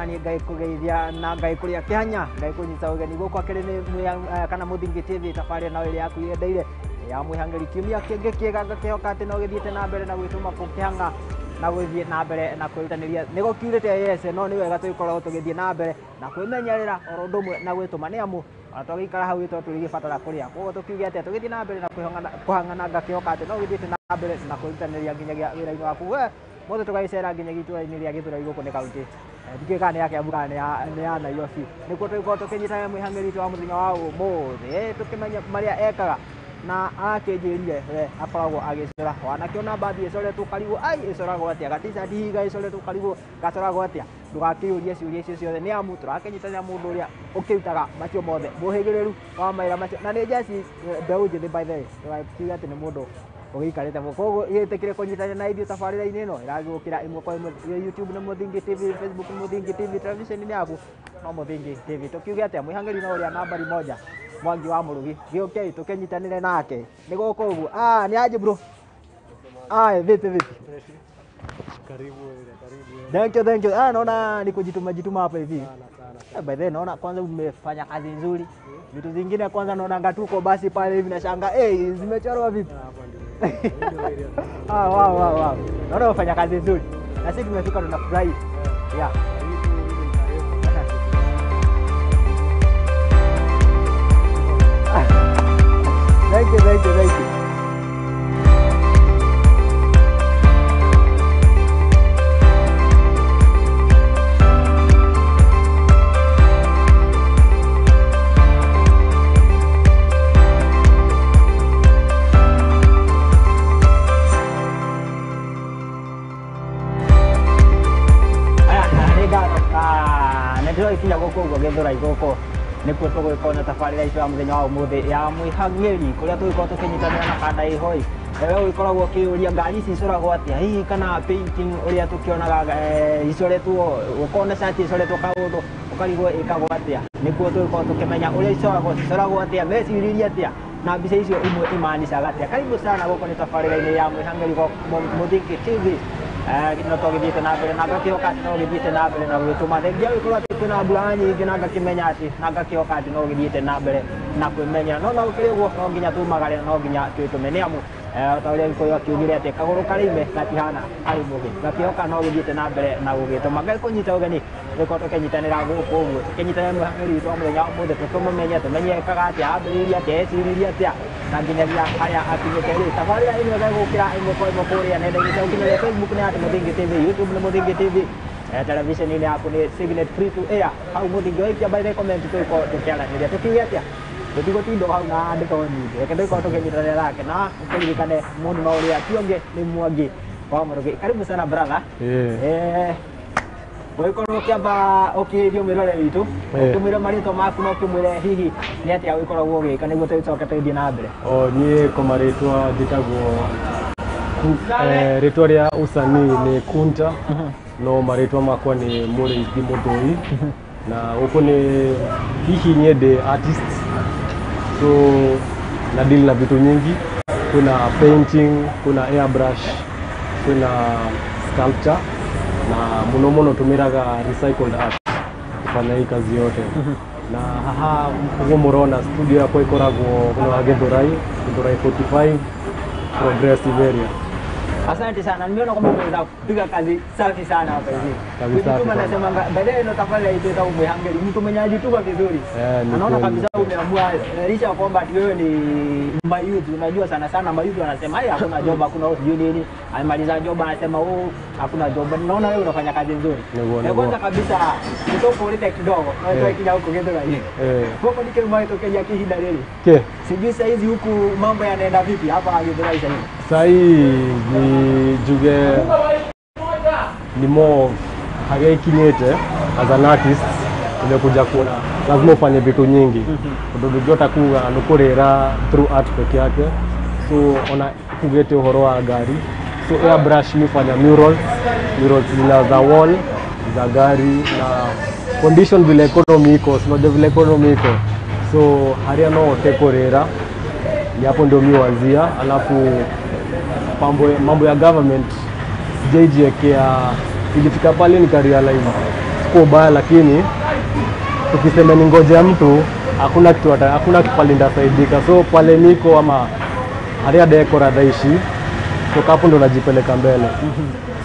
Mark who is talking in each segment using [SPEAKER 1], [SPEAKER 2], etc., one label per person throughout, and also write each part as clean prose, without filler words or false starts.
[SPEAKER 1] nani ngai kugeithia na ngai kuria kihanya ngai kunyita ugeni guko akiri ni kana Muthingi TV tafari na ile yaku yendeire ya mwihangeri kiumia kingi kieganga kihoka ati no githiite na mbere na gwituma kukihanga na guthie na mbere na kwirutaniria nigo kiurite yes no ni wega tuikorwo tugithie na mbere na kwimenyerera oro ndumwe na gwituma ni amu atogikara hau ito tuligibatara kuria koguo tukiuge ati tugithie na mbere na kuhangana ngakihoka ati no githiite na mbere na kwirutaniria nginyagia wira-ini waku mothe tugaicera nginya gitũra-ini ria Gĩthũrai gũkũ nĩ kaunti ndikĩka nĩ ya Kiambu kana nĩ ya Nairobi nĩkuo tũgĩkorwo tũkĩnyitana mwĩhang'ĩri witũ wa mũthenya wa ũmũthĩ tũkĩmenya marĩa ekaga na akĩnjĩrire we akoragwo agĩcora wanakĩona mbathi ĩcoretwo karigũ ai ĩcoragwo atĩa gaticati higa ĩcoretwo karigũ gacoragwo atĩa ndũgakĩyũrie ciũria icio ciothe nĩ amu tũrakĩnyitana mũndũ ũrĩa ũkĩrutaga macio mothe mũhĩgĩrĩru wa mawĩra macio na nĩ njeci mbeũ njĩthĩ by the way tũkiuga atĩ nĩ mũndũ ugikarite koguo yetekire kunyitana na ithuĩ tabarĩra-inĩ ĩno ĩragĩũkĩra ĩmwe kwa ĩmwe YouTube nĩ Muthingi TV, Facebook Muthingi TV, television-inĩ yaku no Muthingi TV tukiuge atĩa mwĩhang'ĩri na ũrĩa nambari moja Mwangi wa Mũrugi gĩũkei tũkĩnyitanĩre nake nĩ gũkũ ũguo nĩ aje bro vipi karibu thank you naona ni kujituma hapa hivi by the way naona kwanza umefanya kazi nzuri vitu vingine kwanza naona ngatuko basi pale hivi na shanga zimechorwa vipi wow naona unafanya kazi nzuri na sisi tumefika tunafurahi yeah thank you ikinya gũkũ Gĩthũrai gũkũ nĩkuo tũgũgĩkorwo tabarĩra itũ ya mũthenya wa ũmũthĩ ya mwĩhang'ĩri kũrĩa tũgĩkorwo tũkĩnyitanĩra na kanda ihoi wewe ũgĩkoragwo ũkĩũria ngari ici icoragwo atĩa hihi kana painting ũrĩa tũkĩonaga icoretwo ũkona cati icoretwo kaũndũ ũkarigwo ĩkagwo atĩa nĩkuo tũgĩkorwo tũkĩmenya ũrĩa icoragwo atĩa meciria atĩa na mbica icio imwe imaanishaga atĩa karibu sana gũkũ nĩ tabarĩra-inĩ ya mwĩhang'ĩri Muthingi TV no tũgĩthiĩte na mbere na ngakĩhoka atĩ no gĩthiĩte na mbere na gwĩtũma thengia gũgĩkorwo atĩ kwĩna mbura nyingĩ na ngakĩmenya atĩ na ngakĩhoka atĩ no gĩthiĩte na mbere na kwĩmenya no gũkĩrĩ ũguo no nginya tumagare no nginya twĩtũme nĩ amu ta ũrĩa Gĩkũyũ akiugire atĩ kagũrũ karĩime gatihana karĩ mũgĩ ngakĩhoka no gĩthiĩte na mbere na gũgĩtũma ngai kũnyita ũgeni tũgĩkorwo tũkĩnyitanĩra gũkũ ũguo tũkĩnyitanĩra mwĩhang'ĩri witũ wa mũthenya wa ũmũthĩ tũkĩmũmenya tũmenye ekaga atĩa ambĩrĩria atĩa eciririe atĩa na nginyagia harĩa akinyĩte rĩu tabarĩra ĩno ĩgagũkĩra ĩmwe kwa ĩmwe kũrĩa nenda-inĩ cia ũkinyanĩria Facebook nĩ atĩ Muthingi TV, YouTube nĩ Muthingi TV, television-inĩ yaku nĩ Signet Free to Air hau Muthingi waikia by the comment tũgĩkorwo tũkĩaranĩria tũkiuge atĩa tũtigũtinda hau na andĩko nyingĩ reke tũgĩkorwo tũkĩnyitanĩra nake na ũkĩririkane mũndũ no ũrĩa ti ũngĩ nĩ Mwangi wa Mũrugi karibu sana brother Gũgĩkorwo ũkĩamba ũkĩhĩrio mwĩrore witũ ũkĩmwĩra marĩtwa maku na ũkĩmwĩre hihi nĩ atĩa ũgĩkoragwo ũgĩka nĩguo tũgĩcoke tũthiĩ na mbere
[SPEAKER 2] niĩ kwa marĩtwa njĩtagwo rĩtwa rĩa ũcani nĩ Kunta no marĩtwa makwa nĩ Mũrĩithi Mũthũi na gũkũ nĩ hihi niĩ ndĩ artist so na deal na vitu nyingi kuna painting kuna airbrush kuna sculpture na muno tumiraga recycled art kufanya hii kazi yote na haha huko murona studio yako ikoragwo kuna Gĩthũrai 45 progressive area.
[SPEAKER 1] Asante sana, nimeona kwamba umeweza kupiga kazi safi sana hapa hivi. Kujituma nasema baadaye ino tafadhali haiteta umehangeli mtu mwenye ajituma vizuri. Anaona kabisa umeamua licha ya kwamba wewe ni mayuthi, unajua sana mayuthi wanasema haya hakuna job, hakuna sijui nini. Alimaliza job anasema hakuna job. Naona wewe unafanya kazi nzuri. Kwanza kabisa kutoka ulete kidogo, na wewe kija huko Gĩthũrai. Kwa nini kama itokea kihinda leo? Sijui sasa hizi huku mambo yanaenda vipi hapa Gĩthũrai sasa hivi?
[SPEAKER 2] Sai ni juge ni mo hagaikinyete as an artist nimekuja kuona lazima ufanye vitu nyingi ndio utakuwa nukurera through art peke yake so ona kugete uhoro wa gari so airbrush nifanya murals zina za wall za gari na condition vile economy iko sio vile economy iko so haria no tekorera ni hapo ndio miwanzia alafu mambo ya government sijajiwekea ilifika pale nikarealize siko baya, lakini tukisema ni ngoja mtu hakuna kitu hakuna kipali ndasaidika. So pale niko ama haria dekora daishi, so hapo ndo najipeleka mbele.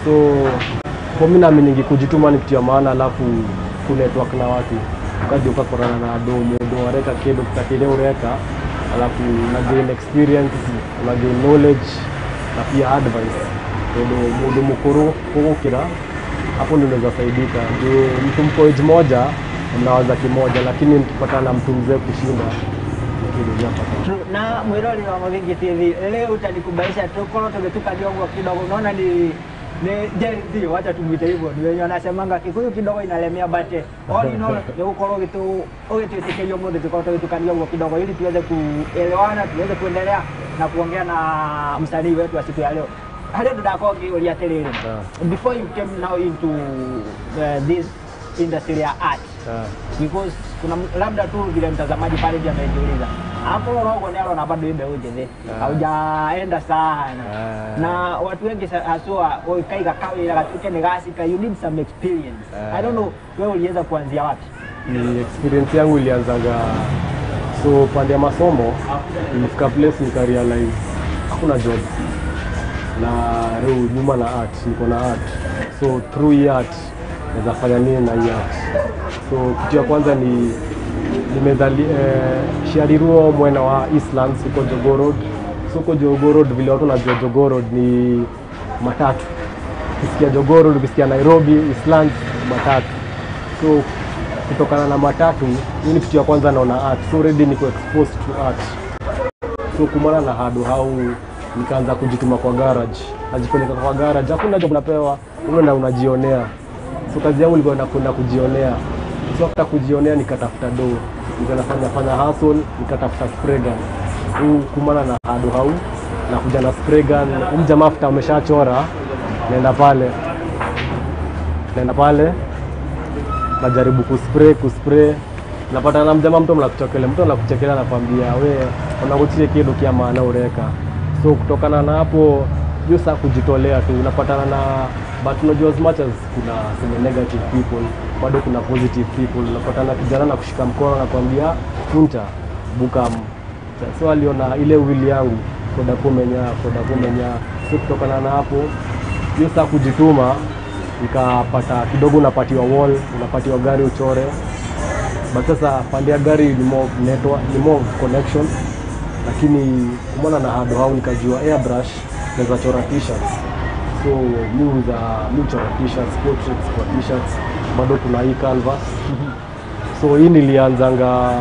[SPEAKER 2] So kwa mimi naamini kujituma ni kitu ya maana, alafu kunetwork na watu kaji ukakorana na do wareka kedo kutakile ureka, alafu na gain experience, na gain knowledge na pia advice. Ndio mkuru kukira hapo ndio unaweza saidika. Ndio mtu mko age moja mnawaza kimoja, lakini mkipatana na mtu mzee kushinda
[SPEAKER 1] na mwirori wa Muthingĩ TV leo utanikubaisha tukoro tugetukania ũguo kidogo. Unaona ni Gen Z, wacha tumuite hivyo, ndio wenye wanasemanga Kikuyu kidogo inalemea, but all in all ni gukorwo ugituitikirio mũthĩ tukorwo tugitukania ũguo kidogo ili tuweze kuelewana, tuweze kuendelea na kuongea na msanii wetu wa siku ya leo. Hadi ndako ngiuria atiriri, before you came now into this industry ya art, because kuna labda tu vile mtazamaji pale ndio amejiuliza hapo roho ni alona bado ibe uje haujaenda sana na watu wengi haswa kaiga kawira gatuke ni gasika, you need some experience. I don't know wewe ulianza kuanzia wapi?
[SPEAKER 2] Ni experience yangu ilianzaga, so pande ya masomo nilifika place nika realize hakuna job na leo nyuma na art, niko na art, so through art naweza fanya nini na art. So kitu ya kwanza ni nimedhali Shariruo mwena wa Eastlands uko Jogoo Road. So uko Jogoo Road vile watu wanajua Jogoo Road ni matatu. Ukisikia Jogoo Road, ukisikia Nairobi, Eastlands, matatu. So kutokana na matatu, hii ni kitu ya kwanza naona art. So already niko exposed to art. So kumana na hadu hau nikaanza kujituma kwa garage. Najipeleka kwa garage, hakuna job napewa, unaenda unajionea. So kazi yangu ilikuwa nakwenda kujionea. So after kujionea nikatafuta do, nikafanya hustle, nikatafuta spray gun. Kumana na hadu hau na kuja na spray gun. Jamaa after ameshachora naenda pale najaribu kuspray napata na mjamaa mtu anakuchekelea anakuambia wewe unakuchie kido kia maana ureka. So kutokana na hapo hiyo saa kujitolea tu unapatana na, but unajua as much as kuna some negative people bado kuna positive people. Unapatana kijana na kushika mkono na kuambia kunta bukam. So aliona ile wili yangu koda kumenya. So kutokana na hapo hiyo saa kujituma nikapata kidogo, unapatiwa wall, unapatiwa gari uchore. But sasa pande ya gari ni more network, ni more connection. Lakini kumona na hado hao nikajua airbrush naweza chora t-shirts. So mimi chora t-shirts, portraits kwa t-shirts, bado kuna hii canvas. So hii nilianzanga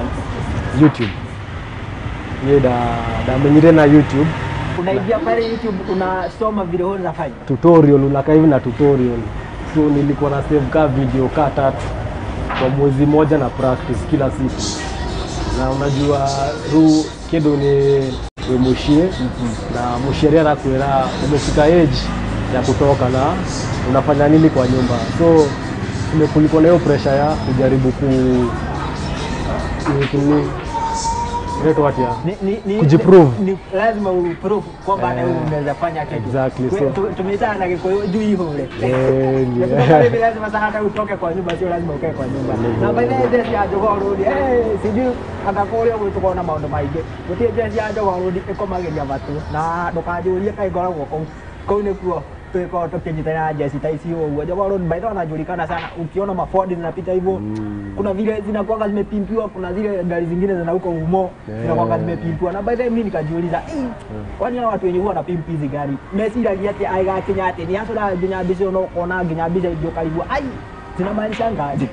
[SPEAKER 2] YouTube. Da mwenye na YouTube.
[SPEAKER 1] Unaingia pale YouTube unasoma video unafanya
[SPEAKER 2] tutorial, unakaa hivi na tutorial. So nilikuwa na save ka video ka 3 kwa mwezi moja na practice kila siku. Na unajua kido ni mushie na musheria na kuera umefika age ya kutoka na unafanya nini kwa nyumba. So tumekuliko na hiyo pressure ya kujaribu kujiprove.
[SPEAKER 1] Ni lazima uprove kwamba na wewe unaweza fanya kitu.
[SPEAKER 2] Exactly. So
[SPEAKER 1] tumeitana na kiko juu hivyo ule. Ni lazima sana hata utoke kwa nyumba, sio lazima ukae kwa nyumba. Na baada ya dress ya Jogoo Road, sijui akakole wewe tuko na maondo maige. Utie dress ya Jogoo Road iko mageria watu. Na ndokajuria kai gora guko. Kwa ni kuo kwa tukijitana jesi taisi huo. Jogoo Road by the way anajulikana sana. Ukiona maford zinapita hivyo. Kuna vile zinakuwa zimepimpiwa, kuna zile gari zingine zina huko umo zinakuwa zimepimpiwa. Na by the way mimi nikajiuliza, kwani watu wenye huwa wanapimpi hizi gari Messi yake aiga Kenyatta ni hata da ginyabizi unaona ginyabizi ndio karibu zinamaanisha ngaje?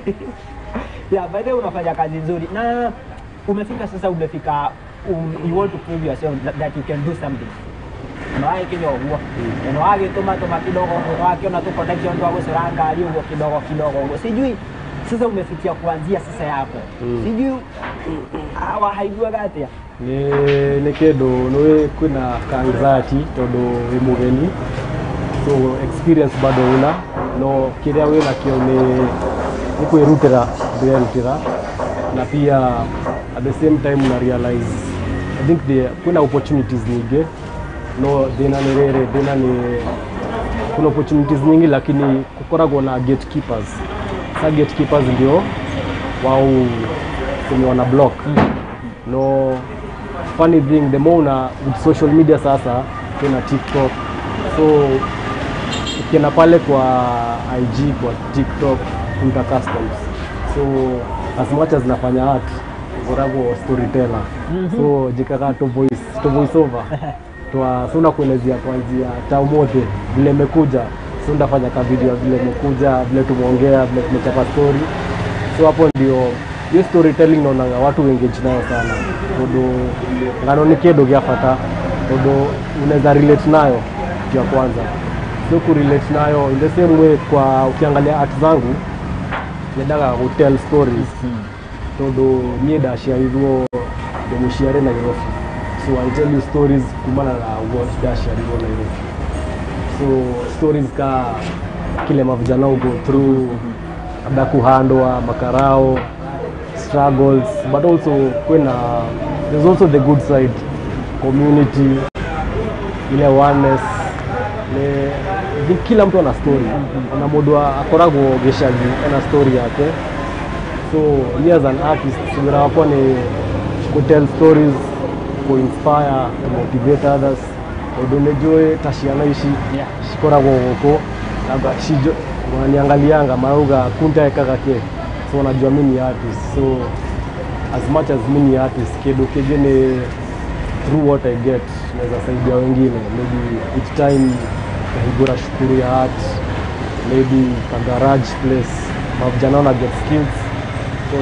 [SPEAKER 1] Yeah, by the way unafanya kazi nzuri na umefika sasa, you want to prove yourself that you can do something. Nawe kinyo huo nawe toma kidogo, unakiona tu connection tu hapo seranga aliyo kidogo sijui. Sasa umefikia kuanzia sasa yako. Sijui haijua gati.
[SPEAKER 2] Ni kedo noe kuna kanzati todo emugeni. So experience bado una no kiria wewe na kio ni kuirutira na pia at the same time una realize I think kuna opportunities nyingi. No kuna opportunities nyingi, lakini kukoragwo na gatekeepers. Sa gatekeepers ndio wao kwenye wana block. No, funny thing, the more una with social media sasa kuna TikTok, so ukienda pale kwa IG, kwa TikTok kuna customs, so as much as nafanya art Gorago storyteller, so jikaka to voice over so nakuelezea kuanzia Taumote vile imekuja, so ndafanya ka video vile imekuja, vile tumeongea, vile tumechapa story, so hapo ndio hiyo storytelling naona watu engage nayo sana. Todo ngano ni kedo gyafata, todo unaweza relate nayo kwa kwanza, so ku relate nayo in the same way. Kwa ukiangalia art zangu nedaga ku tell stories, todo nieda share hivyo ndio share na Nairobi, so I tell you stories kumana na what dash ya Nairobi, so stories ka kile mavijana go through, labda kuhandwa makarao struggles, but also there's also the good side, community, ile awareness, kila mtu ana story, ana modwa akorago geshaji ana story yake. So me as an artist sibira wako ni ku tell stories, ku inspire, to motivate others, odonejoe tashianaishi shikorago huko labda shijo wananiangalianga mauga kunta ekakake, so najua mimi ni artist, so as much as mimi ni artist kedo kegene through what I get naweza saidia wengine, maybe each time kahigura shukuru ya art, maybe ka garage place mavijana na get skills, so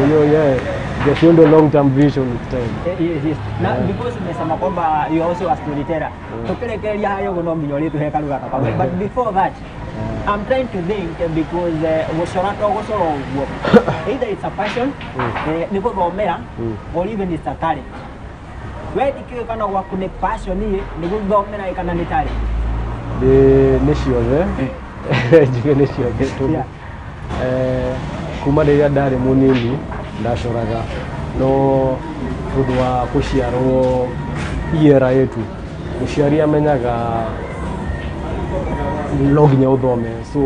[SPEAKER 2] get on the long term vision with time.
[SPEAKER 1] Yes. Now because umesema kwamba you also a storyteller, tukelekelea hayo ngono mnyoli tu heka lugha kapa, but before that I'm trying to think because woshoraka gosoro either it's a passion niko gomera or even it's a talent. Where dikio kana wa kune passion ni gomera ikana ni talent.
[SPEAKER 2] The nishioze jike nishioze tu kuma ya dare munini ndashoraga no tudwa kushiaro iera yetu kushiaria menyaga loginya udhome, so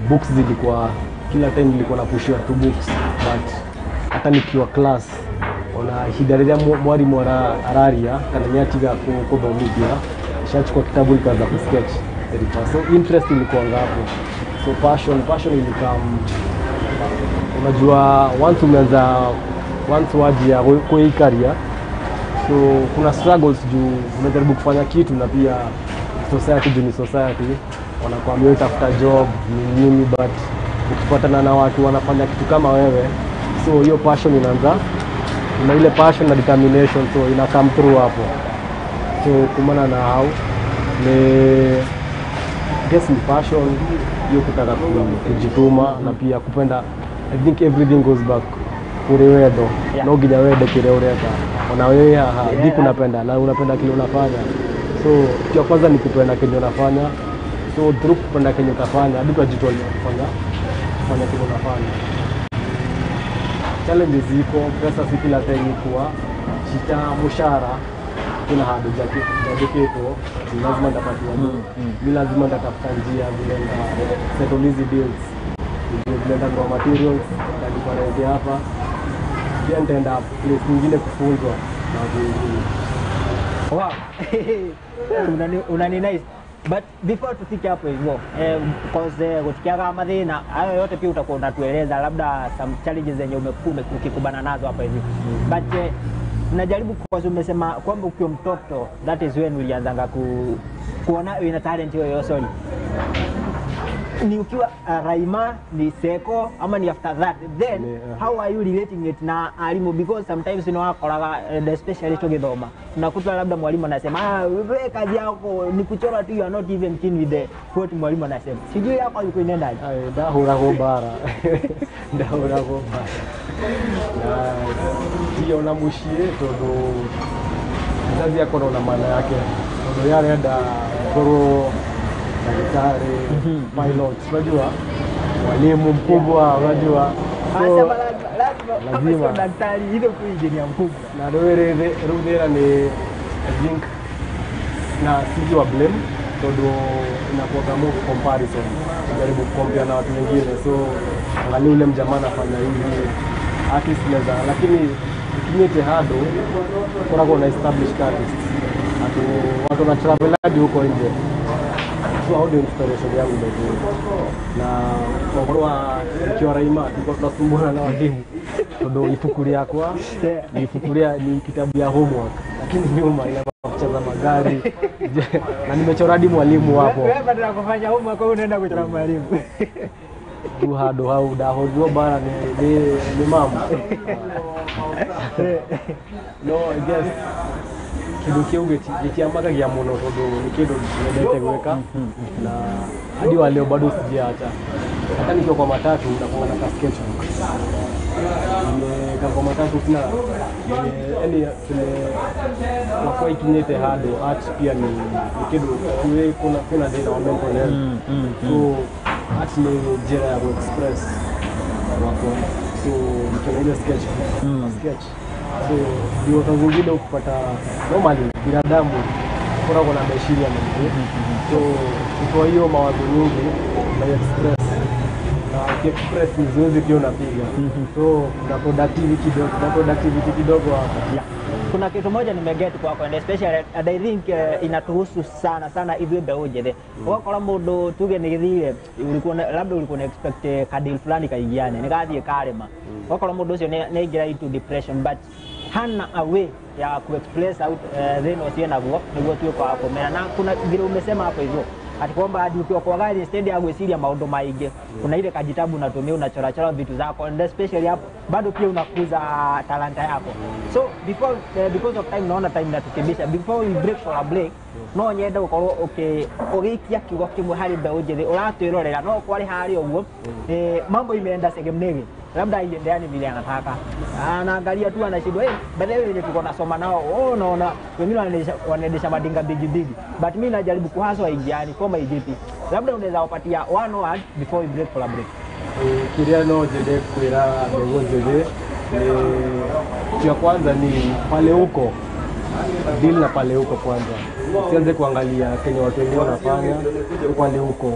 [SPEAKER 2] books zilikuwa kila time nilikuwa napushiwa tu books, but hata nikiwa class ona hidaria mwalimu araria kana nyatiga kuthomithia shachukua kitabu ikaanza kusketch, so interest ilikuwa ngapo, so passion ilikam. Unajua once wajia kuikaria, so kuna struggles juu unajaribu kufanya kitu na pia society juu ni society wanakuambia utafuta job nini, but ukipatana na watu wanafanya kitu kama wewe, so hiyo passion inaanza, na ile passion na determination so ina come through hapo, so kumana na hao guess ni passion hiyo, kutaka kujituma na pia kupenda. I think everything goes back kurewedo, no ginya wede kile ureka ona wewe diku unapenda na unapenda kile unafanya, so kwa kwanza ni kupenda kile unafanya, so through kupenda kile unafanya hadi kujitolea kufanya kile unafanya. Challenges ziko, pesa si kila time kwa chita mshahara kuna hadi jaketo lazima ndapatiwa, bila lazima ndatafuta njia vile na settle hizi deals, vile kwa materials na different hapa pia nitaenda place nyingine kufunzwa na wengine.
[SPEAKER 1] Wow. Unani nice. But before tufike hapo hivyo because kusikiaga madhina hayo yote pia utakuwa unatueleza labda some challenges zenye umekuwa ukikubana nazo hapa hivi, but najaribu kwa sababu umesema kwamba ukiwa mtoto that is when ulianza kuona una talent hiyo, sorry ni ukiwa Raima ni Seko ama ni after that then how are you relating it na alimu, because sometimes wakoraga especially to githoma unakuta labda mwalimu anasema wewe kazi yako ni kuchora tu, you are not even keen with the what mwalimu anasema, sijui yako yuko inaenda
[SPEAKER 2] ndahura gobara na hiyo na mushie todo kazi yako na maana yake todo yale nda koro daktari, pilot, unajua walimu mkubwa, unajua
[SPEAKER 1] lazima daktari ile kuingia mkubwa
[SPEAKER 2] na wewe rudera ni I think na sijui wa blame todo inakuwa kama comparison, jaribu kukompea na watu wengine, so angalia ule mjamaa anafanya hivi artist naweza, lakini Kinyete hado kuna established artists atu watu na travel hadi huko nje, so how do inspiration yangu ndio na kwa ikiwa Raima tulikuwa tunasumbuana na walimu ndio ifukulia kwa ifukulia ni kitabu ya homework, lakini nyuma ina kucheza magari na nimechora hadi mwalimu hapo.
[SPEAKER 1] Wewe baada ya kufanya homework wewe unaenda kuchora mwalimu.
[SPEAKER 2] Du hado hau da hojo bara ni mama. No, I guess kidu kiu gitiamaka gia muno tondu ni kindu nyendete gwika na hadi wa leo bado sijaacha. Hata nikiwa kwa matatu nakuwa na sketchbook. Kwa matatu sina yani kwa Kinyete hado art pia ni kidu kuna data wa mental health. So art ni jera ya express wako, so nikiona ile sketch so ndio tazungine ukipata normally binadamu kuna mashine ya mtu, so kwa hiyo mawazo nyingi na express na express ni zoezi pia unapiga, so na productivity kidogo hapa.
[SPEAKER 1] Kuna kitu moja nimeget kwako, and especially and I think inatuhusu sana hivi beuje wakora mundu tuge ni githire labda ulikuwa expect kadil fulani kaigiane nigathie karema wakora mundu ucio ni ingira into depression, but hana a way ya ku express out then osie naguo niguo tuko hapo mena, na kuna vile umesema hapo hivyo ati kwamba hadi ukiwa kwa gari instead ya gweciria maundu maingi kuna ile kajitabu unatumia unachora vitu zako, and especially hapo bado pia unakuza talanta yako. So because of time naona time natukibisha, before we break for a break no nyenda ukorwo ugikia kiugo kimwe hari mbeũ njĩthĩ uratwirorera no kwari hari uguo mambo imeenda segemnegi labda iendeani vile anataka, anaangalia tu anashindwa baadaye wenye tuko nasoma nao unaona wengine wanaendesha madinga bigi, but mimi najaribu kuhaswa ingiani kama ijipi, labda unaweza wapatia one word before we break for a break.
[SPEAKER 2] Kiria no jede kwira mbeũ njĩthĩ ya kwanza ni pale huko deal na pale huko kwanza, usianze kuangalia Kenya watu wengine wanafanya pale huko,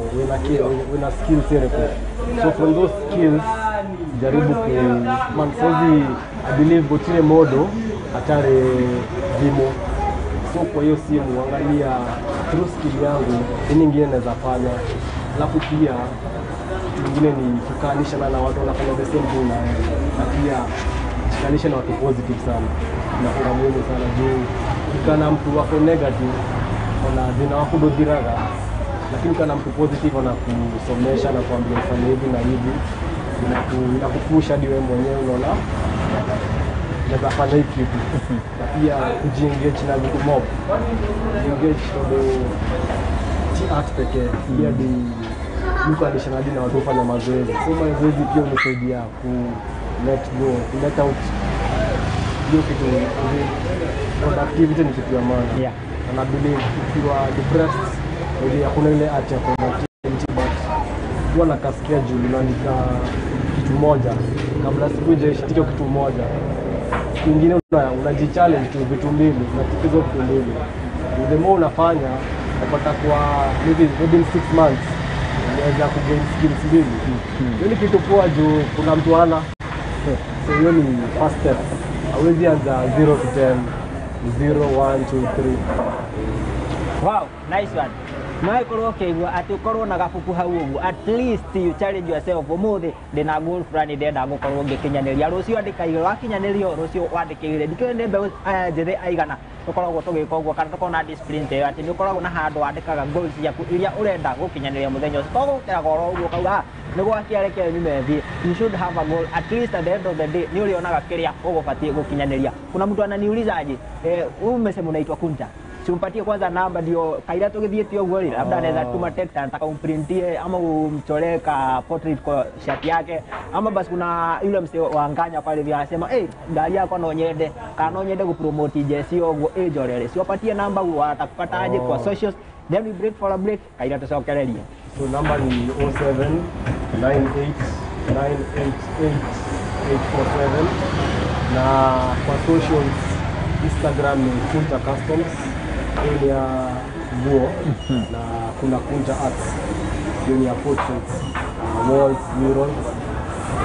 [SPEAKER 2] una skills zile. So from those skills jaribu mansozi I believe botile modo atare dimo, so kwa hiyo simu angalia true skill yangu ni nyingine naweza fanya, alafu pia nyingine ni kukanisha na watu wanafanya the same thing na pia kukanisha na watu positive sana na kuna muhimu sana juu kana mtu wako negative ona dina wako dodiraga, lakini kana mtu positive na kusomesha na kuambia fanya hivi na hivi na kupusha hadi wewe mwenyewe unaona naweza fanya hivi kitu. Na pia kujiengage na vitu mob, engage to art pekee pia di yuko additional na watu fanya mazoezi, so mazoezi pia unasaidia ku let out hiyo kitu. Productivity ni kitu ya maana, and I believe if you are depressed ili hakuna ile art ya productivity, but huwa na kasikia juu unaandika kitu moja kabla siku ijaisha hiyo kitu moja, siku nyingine unajichallenge tu vitu mbili na kitu vitu mbili, the more unafanya unapata kwa maybe within 6 months unaweza kugain skills mbili. Hiyo ni kitu poa juu kuna mtu ana, so hiyo ni first step. Hawezi anza 0 to 10, 0, 1, 2, 3.
[SPEAKER 1] Wow, nice one. Nawe korwo ukigwa ati ukorwo na gabuku hau uguo, at least you challenge yourself. Umuthi ndina goal fulani ndenda gukorwo ngikinyaniria, rucio andikaire wakinyanirio rucio wandikire ndikende mbeũ njĩthĩ aigana tukoragwo tugika uguo kana tukona discipline te ati ni ukoragwo na handu wandikaga goals yaku iria urenda gukinyaniria muthenya ucio togo ukiraga oro uguo kauga ni gwakiareke nimethi. You should have a goal at least at the end of the day, ni urionaga kiria ugubatie gukinyaniria. Kuna mtu ananiuliza aje umesema unaitwa Kunta, simpatie kwanza namba ndio kaida tugithiete uguo ri labda anaweza tuma text anataka umprintie ama umchoree ka portrait kwa shati yake, ama basi kuna yule msee wa Nganya pale vya anasema gari yako no nyende kana nyende ku promote jesi uguo jorere, siwapatie namba huo atakupata aje kwa socials, then we break for a break kaida tusokereria.
[SPEAKER 2] So namba ni 0798988847 na kwa socials Instagram ni Kunta Customs, ya nguo na kuna Kunta Arts, hiyo ni ya portraits, walls, murals.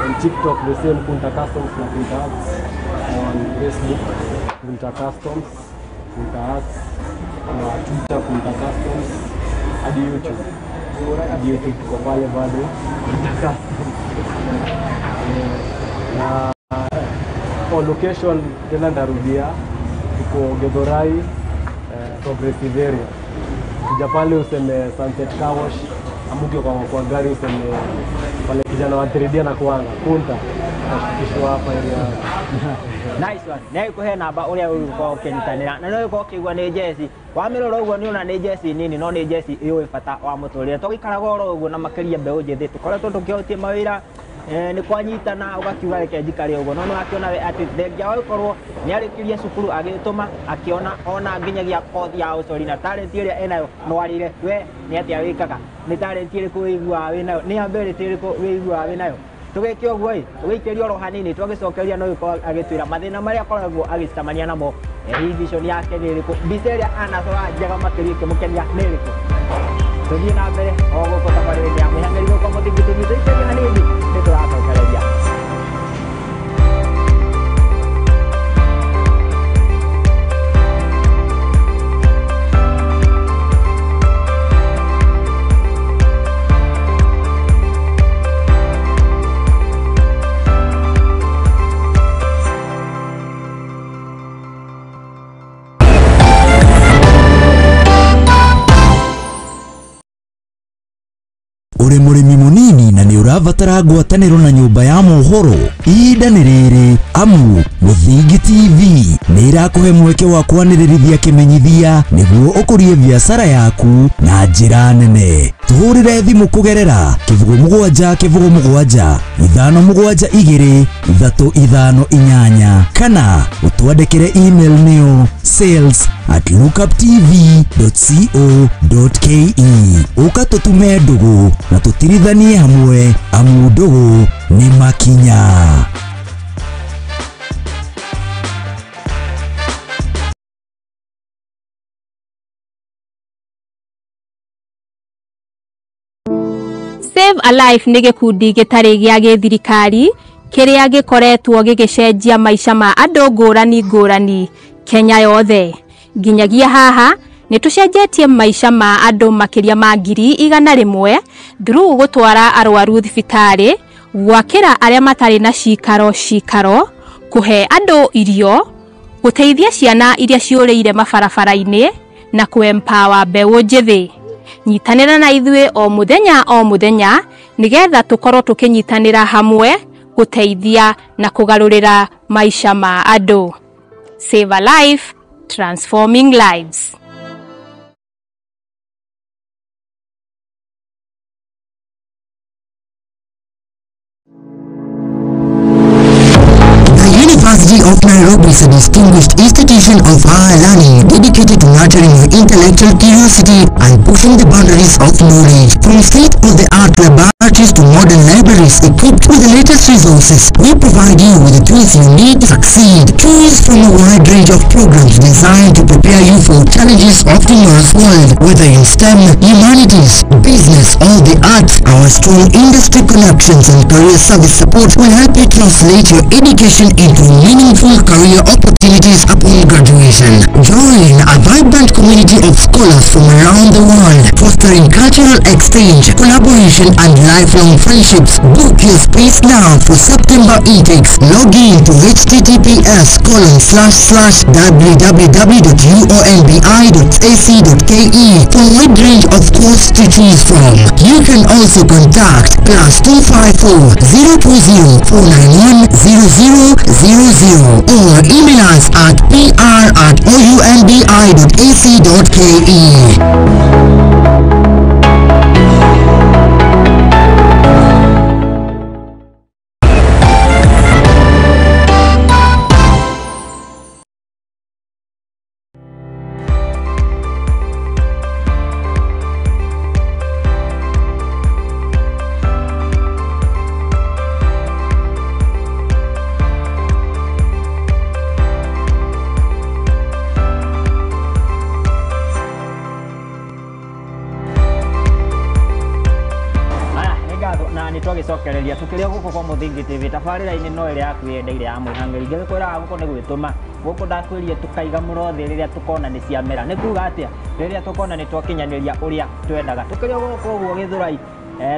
[SPEAKER 2] On TikTok the same Kunta Customs na Kunta Arts. On Facebook Kunta Customs, Kunta Arts, na Twitter Kunta Customs, hadi YouTube. Tuko pale bado Kunta Customs. Na location tena ndarudia, tuko Githurai progressive area. Kuja pale useme Sunset Car Wash, amuke kwa gari useme pale kijana wa 3D na kuanga Kunta ashikishwa hapa area.
[SPEAKER 1] Nice one. Nei ko he namba uria uko kenyitanira na no ko kigwa ni Jesse wa miroro ugo ni una ni Jesse nini no ni Jesse iyo ifata wa muturire tugikaraga oro ugo na makiria mbeu njithi tukoretwo tukihotie mawira ni kwanyitana ugakiuga reke njikari ugo no akiona we ati thengia wa ukorwo ni arikirie cukuru agituma akiona ona nginyagia kothi ya ucori na talent iria enayo no arire we ni atia wikaga ni talent iriku wigua we nayo ni ability iriku wigua we nayo tugeke ogwo tugikiria oro hanini twagicokeria no iko agitwira mathina maria akoragwo agicamania namo hii vision yake ni iriku biseria anacora njaga makiria kimukenia ni iriku tuthie na mbere oguko tabarire ya mihangeri goko muthingiti gitu ikiria hanini ni turacokereria
[SPEAKER 3] uri murimi munini na ni uravatara ngwataniro na nyumba ya mohoro ihinda ni riri amu Muthingi TV ni irakuhe mweke wa kwanirithia kimenyithia niguo ukurie biashara yaku na njira nene. Tuhurire thimu kugerera +7 572 kana utwandikire email niyo sales@lookuptv.co.ke ukatutume ndugu na tutirithanie hamwe amu ndugu ni makinya.
[SPEAKER 4] Save a Life nĩ gĩkundi gĩtarĩ gĩa gĩthirikari kĩrĩa gĩkoretwo gĩgĩcenjia maica ma andũ ngũrani Kenya yothe. Nginyagia haha nĩ tũcenjetie maica ma andũ makĩria ma 100,000 through gũtwara arwaru thibitarĩ, gwakĩra arĩa matarĩ na cikaro, kũhe andũ irio, gũteithia ciana iria ciũrĩire mabarabara-inĩ na kũ-empower mbeũ njĩthĩ. Nyitanĩra na ithuĩ o mũthenya nigetha tukorwo tukinyitanĩra hamwe guteithia na kugarurira maisha ma andũ. Save a Life, transforming lives.
[SPEAKER 5] University of Nairobi is a distinguished institution of higher learning dedicated to nurturing your intellectual curiosity and pushing the boundaries of knowledge. From state-of-the-art laboratories to modern libraries equipped with the latest resources, we provide you with the tools you need to succeed. Choose from a wide range of programs designed to prepare you for challenges of tomorrow's world. Whether in STEM, humanities, business, or the arts, our strong industry connections and career service support will help you translate your education into meaningful career opportunities upon graduation. Join a vibrant community of scholars from around the world, fostering cultural exchange, collaboration, and lifelong friendships. Book your space now for September intakes. Log in to https://www.uombi.ac.ke for a wide range of courses to choose from. You can also contact +254 020 491 0000 or email us at pr@oumbi.ac.ke.
[SPEAKER 1] guthikiriria tukiria guko kwa Muthingi TV tabarira-ini no ire yaku yendeire ya mwihang'iri ngikwira guko ni gwituma guko ndakwirie tukaiga murothi riria tukona ni ciamera ni kuga atia riria tukona ni twakinyaniria uria twendaga tukiria guko uguo Githurai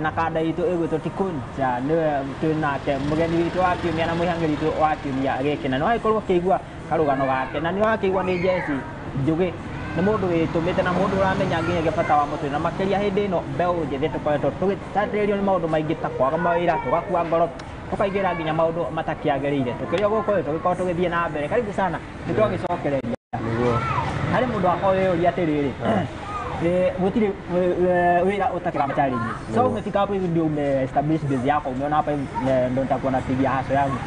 [SPEAKER 1] na kanda itu igwitwo Tikunja niwe twinake mugeni witu wa kiumia na mwihang'iri witu wa kiumia giki na no aikorwo kigua karugano gake na ni wakigwa ni Jesse Njugi ni mundu witumite na mundu uramenya nginya bata wa mutwe na makiria hindi ino mbeu njethi tukoretwo tugitatirio ni maundu maingi ta kwaga mawira tugakua ngoro tukaigira nginya maundu matakiagirire tukiria guko tugikorwo tugithie na mbere karibu sana nitwagicokereria hari mundu akoyo uri atiriri gutiri wira utakira challenge so umefika hapo hivi ndio umeestablish base yako umeona hapa ndio nitakuwa napigia haso yangu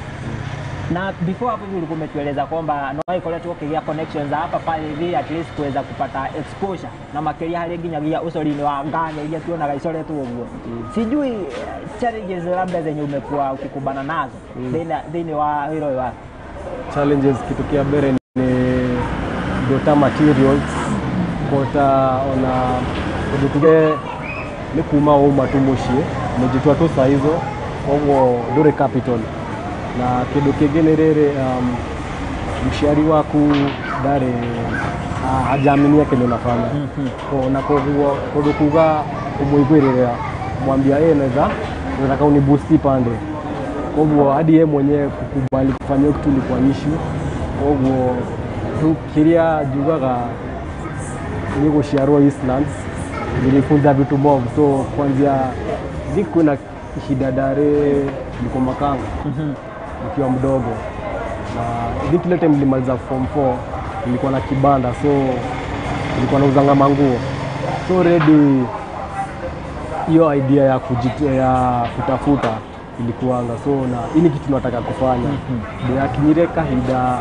[SPEAKER 1] na before hapo hivi ulikuwa umetueleza kwamba no iko letu ukigia connections hapa pale hivi at least kuweza kupata exposure na makeria hali nginyagia usolini wa nganya ile tuona isole tu huo sijui challenges labda zenye umekuwa ukikubana nazo then wa hilo wa
[SPEAKER 2] challenges kitu kia bere ni data materials kota ona kudutuge ni kuma au matumushi mejitwa tu saa hizo kwa dure capital na kidu kingine rere mshari waku dare hajaminia kile unafanya na kwa huo kudukuga umuigwirira mwambia yeye naweza nataka uniboost pande kwa huo hadi yeye mwenyewe kukubali kufanya kitu ilikuwa issue kwa huo tukiria jugaga niko Shiaro Islands nilifunza vitu mob so kwanza ziko na shidadare niko Makanga nikiwa mdogo na kile time nilimaliza form 4 nilikuwa na kibanda so nilikuwa nauzanga manguo so ready hiyo idea ya kutafuta ilikuanga so na ini kitu nataka kufanya ndio akinyireka hida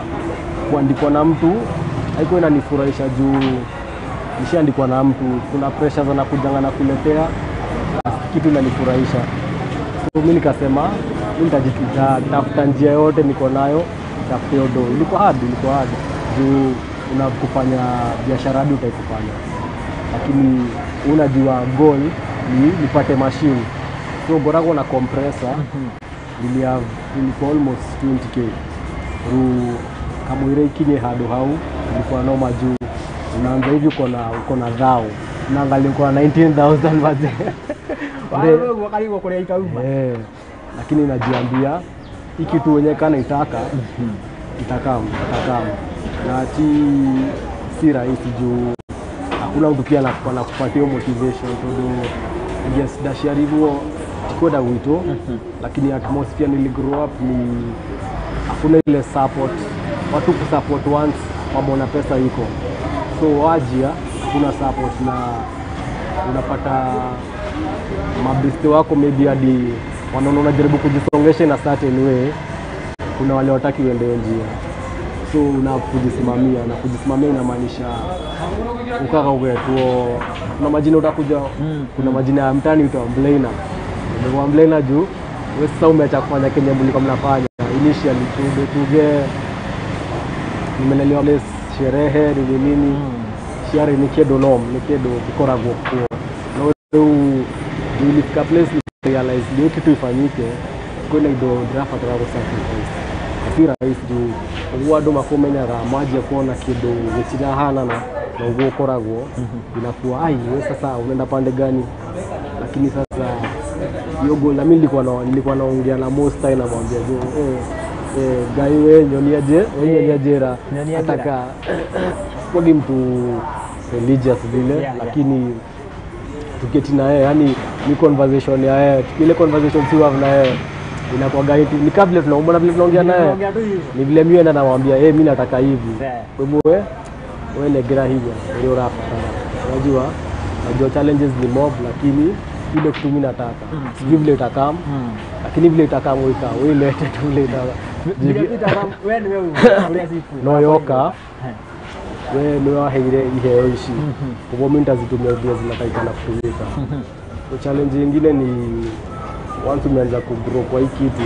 [SPEAKER 2] kuandikwa na mtu haiko inanifurahisha juu nishaandikwa na mtu kuna pressure za nakujanga na kuletea kitu inanifurahisha so mimi nikasema nitajitafuta njia yote niko nayo tafute odo ilikuwa hard juu unakufanya biashara hadi utaikufanya lakini unajua goal ni nipate machine so bora na compressor nilikuwa almost 20k kama ile kinye hado hau nilikuwa na majuu unaanza hivi uko na dhao unaangalia uko na 19000 wazee
[SPEAKER 1] wewe karibu kule ikauma
[SPEAKER 2] lakini najiambia hiki kitu wenyewe kana itakam na si rahisi juu hakuna mtu pia anakupatia motivation to yes dasharibu kwenda wito lakini atmosphere niligrow up ni hakuna ile support watu kusupport once wameona pesa iko so wajia kuna support na unapata mabiste wako maybe hadi wanaona unajaribu kujisongesha na certain way kuna wale wataki uende njia so unakujisimamia na kujisimamia inamaanisha ukaka uwetu kuna majina utakuja kuna majina ya mtani utaomblena ndio omblena juu wewe sasa umeacha kufanya kenye mlikuwa mnafanya initially tuge nimelelewa les sherehe nini shiari ni kedo kikora gopo no ilifika place realize ndio kitu ifanyike kwenda ndo draft atarago sacrifice afira hizi uwado makomenya ga maji ya kuona kido wechira hana na ugo korago inakuwa wewe sasa unaenda pande gani lakini sasa hiyo goal na mimi nilikuwa naongea na most time namwambia gai wewe nyoniajera ataka kwa mtu religious vile lakini tuketi na yeye yani ni conversation ya yeye ile conversation si wavu na yeye inakuwa gaiti ni kabla tunaomba vile tunaongea naye ni vile mimi naenda namwambia mimi nataka hivi kwa hivyo wewe legera hivi ndio rafa unajua challenges ni mob lakini ile kitu mimi nataka sijui vile itakam lakini vile itakam wewe lete tu vile itakam wewe no yoka wewe ndio haire iheo ishi kwa hivyo mimi nitazitumia vile zinatakikana kutumika so challenge nyingine ni once umeanza kugrow kwa hii kitu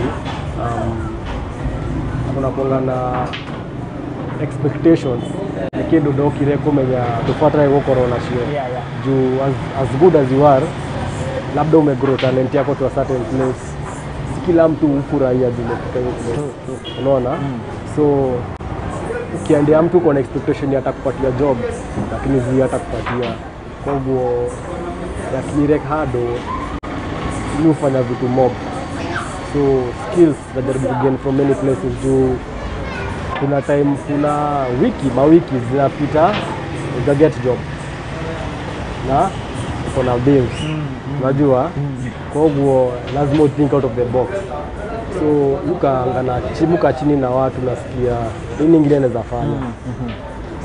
[SPEAKER 2] kuna kuanga na expectations nikido doki rekomenya tufuata hiyo corona sio juu as good as you are labda umegrow talent yako to a certain place kila mtu hufurahia vile kufika. Unaona? So ukiendea mtu kwa expectation ya atakupatia job lakini zi atakupatia kwa hivyo ya kirek hado ni ufanya vitu mob. So skills that are gained from many places juu kuna time kuna mawiki zinapita uta get job na uko na bills unajua kwa hivyo lazima think out of the box. So ukaangana chimuka chini na watu nasikia nini ingine naweza fanya.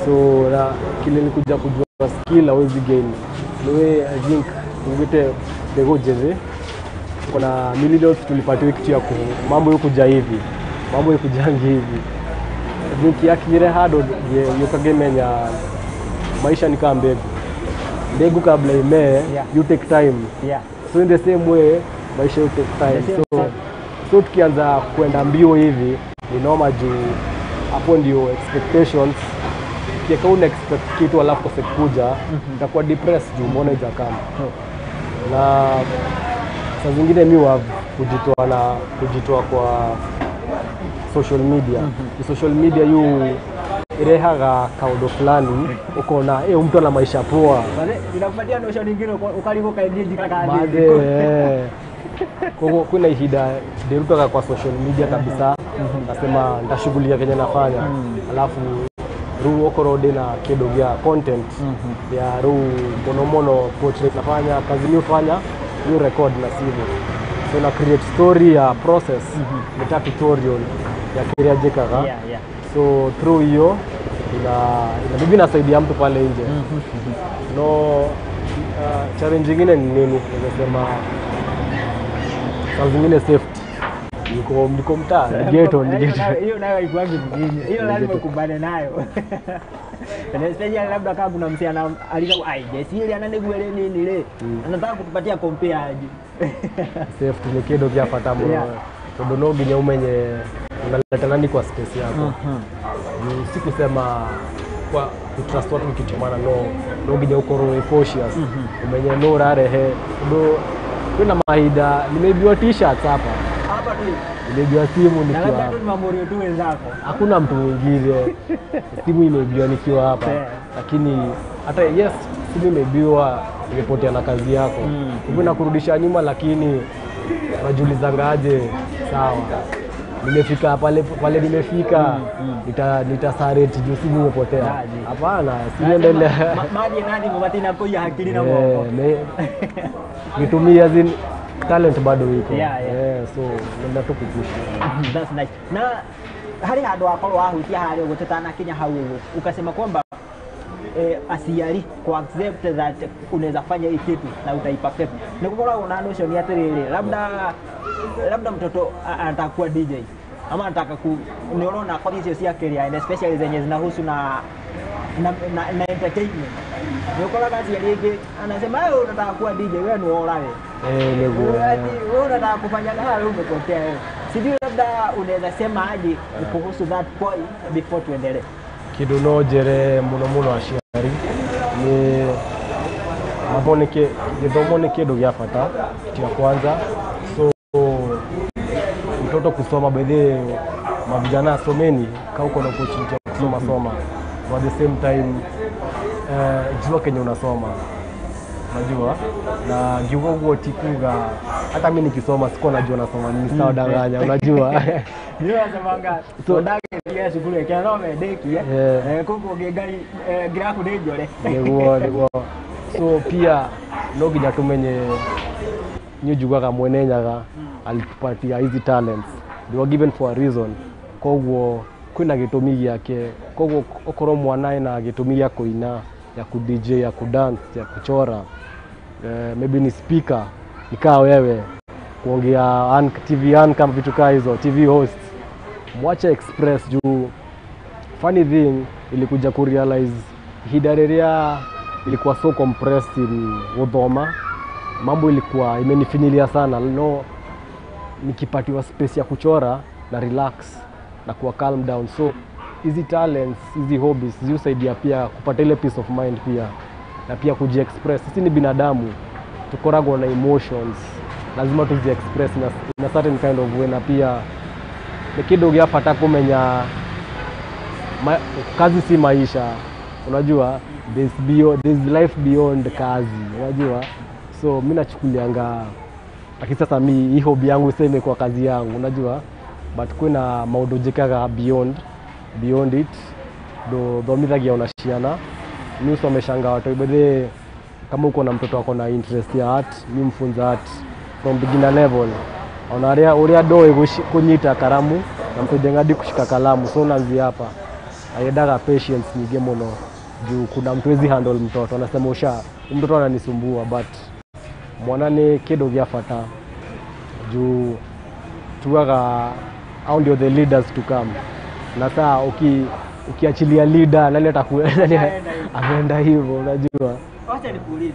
[SPEAKER 2] So na kile nikuja kujua skill hawezi gain the way I think ungete the gojeze kuna millions tulipatiwa kitu ya mambo yokuja hivi mambo yokujangi hivi think yakire hado yokagemenya maisha ni kama mbegu kabla imee you take time so in the same way maisha you take time so tukianza kwenda mbio hivi ni normal juu hapo ndio expectations kieka una expect kitu alafu kose kuja utakuwa depressed juu mbona ijakama na saa zingine mi wa kujitoa kwa social media social media yu irehaga kaundo fulani ukona mtu ana maisha poa
[SPEAKER 1] inakupatia notion nyingine ukaliko kaendeji kaka
[SPEAKER 2] kuna ihida derutoka kwa social media kabisa nasema ndashughulia Kenya nafanya alafu ru okorode na kedo ya content ya ru mono portrait nafanya kazi ni ufanya ni record na simu so na create story ya process meta tutorial ya career jekaga so through hiyo ina bibi nasaidia mtu pale nje no challenge nyingine ni nini nimesema saa zingine safety niko mtaa ghetto
[SPEAKER 1] hiyo nayo haikuangi mjini hiyo lazima ukumbane nayo na especially labda kama kuna msee alika jesi ile ananiguele nini ile anataka kutupatia compare aje
[SPEAKER 2] safety ni kido kia pata mo ndo nogi nye umenye unaleta nani kwa space yako si kusema kwa kutrust watu kitumana nogi nye uko cautious umenye no rarehe ndo kuna mahida nimeibiwa t-shirts hapa
[SPEAKER 1] tu
[SPEAKER 2] nimeibiwa simu nikiwa
[SPEAKER 1] na labda tu mamorio tu wenzako
[SPEAKER 2] hakuna mtu mwingine simu imeibiwa nikiwa hapa lakini hata simu imeibiwa imepotea na kazi yako hivyo nakurudisha nyuma lakini unajulizangaje sawa nimefika pale nimefika nitasareti juu simu imepotea hapana siendelea
[SPEAKER 1] maji nani mwatina kwa akili na Mungu
[SPEAKER 2] nitumia zin talent bado iko so nenda tu kupush
[SPEAKER 1] that's nice na hari hado akorwa ahutia hari ugotetana Kenya hau ukasema kwamba asiari ku accept that unaweza fanya hii kitu na utaipa perfect nikukora una notion ya tiriri labda mtoto anataka kuwa DJ ama anataka niona kwa hiyo si career and especially zenye zinahusu na entertainment nikukora kazi yake anasema wewe unataka kuwa DJ wewe ni orawe wewe unataka kufanya na wewe umepotea wewe sijui labda unaweza sema aje kuhusu that point before tuendelee
[SPEAKER 2] kidono jere muno ashiari ni maboneke githomo kido gya fata kitu ya kwanza so mtoto kusoma bedhe mavijana someni kauko na opportunity ya kusoma at the same time jua Kenya unasoma unajua na giwa huo tikuga hata mimi nikisoma siko najua nasoma ni sawa danganya unajua
[SPEAKER 1] ndio nasemanga so ndage ya shule yake na medeki kuko gari grafu dejole
[SPEAKER 2] niguo so pia no ginya tumenye nyujugaga mwenenyaga alitupatia hizi talents they were given for a reason koguo kwina gitumi giake koguo okoro mwana na gitumi gya kuina ya ku DJ ya ku dance ya kuchora maybe ni speaker nikaa wewe kuongea TV kama vitu kama hizo TV host mwacha express juu funny thing ilikuja ku realize hidareria ilikuwa so compressed in Wodoma mambo ilikuwa imenifinyilia sana nikipatiwa space ya kuchora na relax na kuwa calm down so hizi talents hizi hobbies zisaidia pia kupata ile peace of mind pia na pia kujiexpress sisi ni binadamu tukoragwa na emotions lazima tuzi express in a certain kind of way, na pia ni kidogo yapata kumenya kazi si maisha, unajua there's life beyond kazi, unajua. So mimi nachukulianga lakini sasa mimi hii hobby yangu sasa imekuwa kazi yangu, unajua, but kuna maudojekaga beyond it do mithagia unashiana. Mimi usomeshanga watu ibede, kama uko na mtoto wako na interest ya art, mimi mfunza art from beginner level. Unaria uria doe kunyita karamu na mtojenga hadi kushika kalamu. So naanzia hapa ayedaga patience nyingi muno juu kuna mtu wezi handle mtoto, anasema mtoto ananisumbua, but mwanane kido gyafata juu tuwaga au ndio the leaders to come. Na saa ukiachilia leader nani atakwenda hivyo, unajua.
[SPEAKER 1] Wacha nikuulize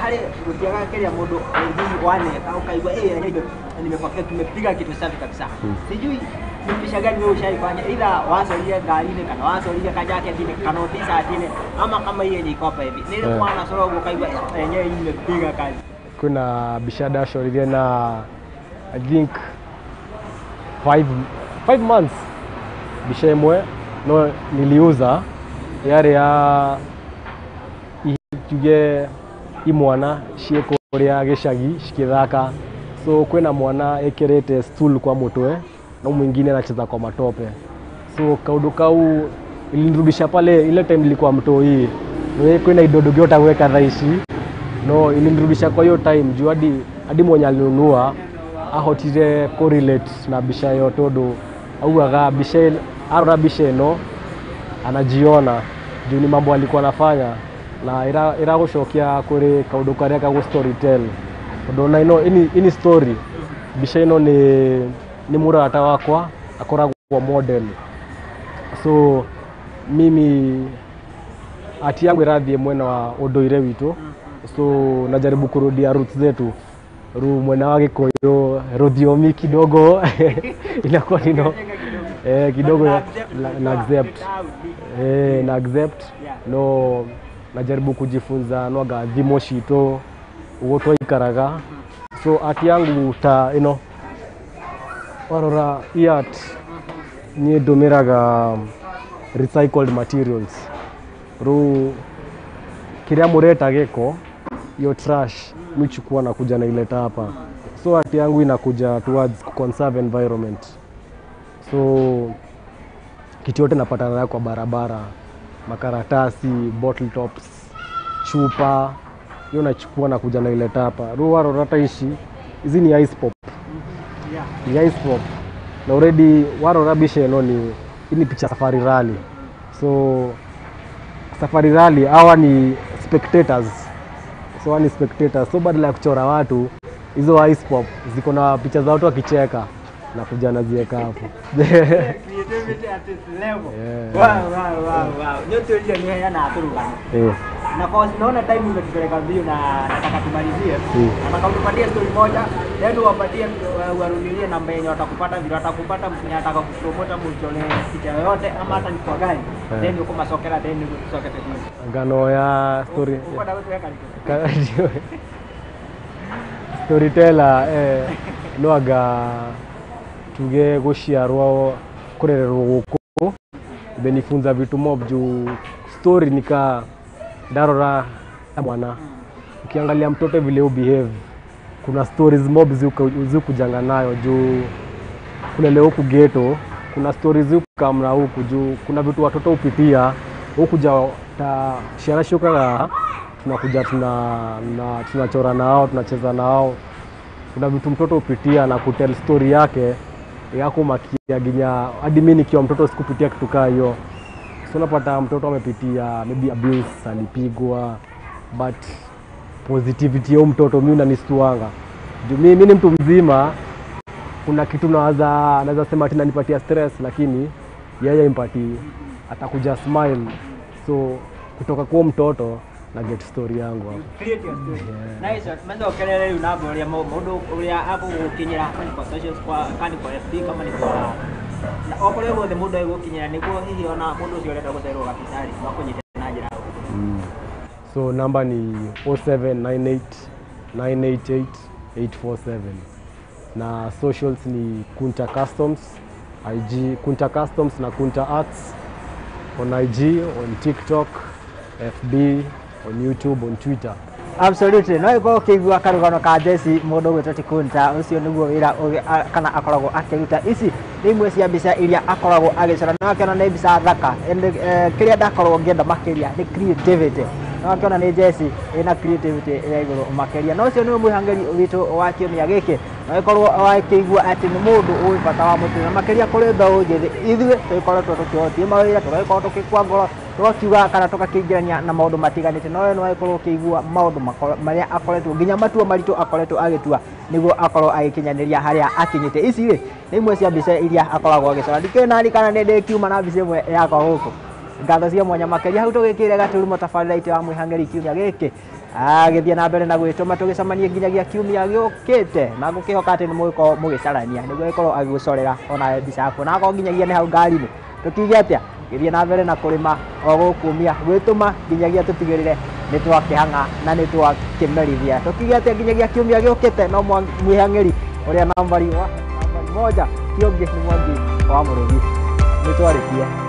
[SPEAKER 1] hali ukiangalia kile modo hivi wane au kaigwa nimepokea tumepiga kitu safi kabisa. Sijui ni pisha gani wewe ushaifanya, ila waso ile gari ile kana waso ile kajake tine kanotisa tine ama kama hiyo ni kopa hivi nile mwana sorogo kaigwa yenyewe imepiga kazi.
[SPEAKER 2] Kuna bishada shoria na I think 5 months bishemwe no niliuza yare ya tuge imwana shieko ria geshagi shikithaka. So kwena mwana ekerete stool kwa mutwe na mwingine anacheza kwa matope. So kaudu kau ilinirudisha pale ile time nilikuwa mtoi, wewe kwena idodo gyota weka dhaishi no, ilinirudisha kwa hiyo time juu hadi mwenye alinunua ahotire correlate na bisha yotodo au aga bisha ara bisha no anajiona juu ni mambo alikuwa anafanya na ira gushokia kuri kaudu karia ka storytell ndona ino ini story bisha ino ni murata wakwa akora kwa model. So mimi ati yangu radhi mwena wa odoire witu, so najaribu kurudia roots zetu mwena wake koyo rodiomi kidogo inakuwa nino kidogo na accept no, najaribu kujifunza noga dhimoshito ugoto ikaraga. So ati yangu ta warora art ni domeraga recycled materials kiria mureta geko yo trash michukua na kuja na ileta hapa. So ati yangu inakuja towards conserve environment. So kitu yote napatana nayo kwa barabara, makaratasi, bottle tops, chupa, hiyo nachukua na kuja na ileta hapa. Waro rataishi hizi ni ice pop. Yeah. Ice pop. Na already waro rabishe ni picha safari rally. So safari rally hawa ni spectators. So badala ya kuchora watu, hizo ice pop ziko na picha za watu wakicheka na kuja naziweka hapo.
[SPEAKER 1] Creativity at its level. Wow. Nyote hiyo ni yana aturugana. Na kwa naona time imetupeleka mbio na nataka tumalizie. Nataka utupatie story moja, then uwapatie uwarudilie namba yenye watakupata, vile watakupata, mwenye anataka kupromote mchole picha yoyote ama hata ni kwa gani. Then uko masokera, then sokete hivi.
[SPEAKER 2] Ngano ya story. Storyteller noaga tuge gushiarwa kurererwo guku benifunza vitu mob juu story nika darora mwana. Ukiangalia mtoto vile behave, kuna stories mob zikujanga nayo juu kulele huku ghetto, kuna stories zikamna huku juu kuna vitu watoto upitia huku ja shiara shuka tunakuja tunachora nao, tunacheza nao. Kuna vitu mtoto upitia na kutell story yake yako makia ginya hadi mimi nikiwa mtoto sikupitia kitu kama hiyo. So unapata mtoto amepitia maybe abuse, alipigwa, but positivity ya mtoto mimi unanistuanga. Mimi ni mtu mzima, kuna kitu naweza sema ati nanipatia stress, lakini yeye impati atakuja smile. So kutoka kwa mtoto na get story yangu hapo.
[SPEAKER 1] Create your story. Nice. Mwanzo ukelele unabo ya modo ya hapo ukinyira kwa social kwa kani kwa FB kama ni kwa na okolego the modo yuko kinyira niko hihi ona modo sio leta gotero kabisari wako nyitenaje nao.
[SPEAKER 2] So number ni 0798 988 847. Na socials ni Kunta Customs, IG Kunta Customs na Kunta Arts on IG, on TikTok, FB, on YouTube, on Twitter.
[SPEAKER 1] Absolutely. No iko kigwa karugano ka Jesse mundu gwetwo Kunta ucio niguo wira kana akoragwo akiruta ici ni imwe cia mbica iria akoragwo agicora na akiona ni mbica thaka kiria ndakorwo ngienda makiria ni creativity no akiona ni Jesse ina creativity ya iguru makiria no ucio ni mwihangeri witu wa kiumia giki no ikorwo wakigwa ati ni mundu uwi bata wa mutina makiria kuri mbeũ njithi ithuĩ twikoretwo tukihotie mawira tugaikorwo tukikwa ngoro tukiuga kana tukakingirania na maundu matiganite no no ikorwo ukigua maundu maria akoretwo nginya matua maritu akoretwo agitua niguo akorwo agikinyaniria haria akinyite ici ni imwe cia mbica iria akoragwo agicora ndikinari kana ni ndikiuma na mbica imwe yakwa guku ngatho cia mwanya makiria hau tugikire gaturumo tabarira itu ya mwihangeri kiumia giki agithia na mbere na gwituma tugicamanie nginyagia kiumia giukite na ngukihoka ati ni mugikorwo mugicarania niguo ikorwo agigucorera ona mbica yaku na akorwo nginyagia ni hau ngari-ini tukiuge atia githia na mbere na kurima o gukumia gwituma nginyagia tutigirire ni twakihanga na ni twakimerithia tukiuge atia nginyagia kiumia giukite no mwihangeri uria nambari 1 kiongi ni Mwangi wa Murugi ni twarikie.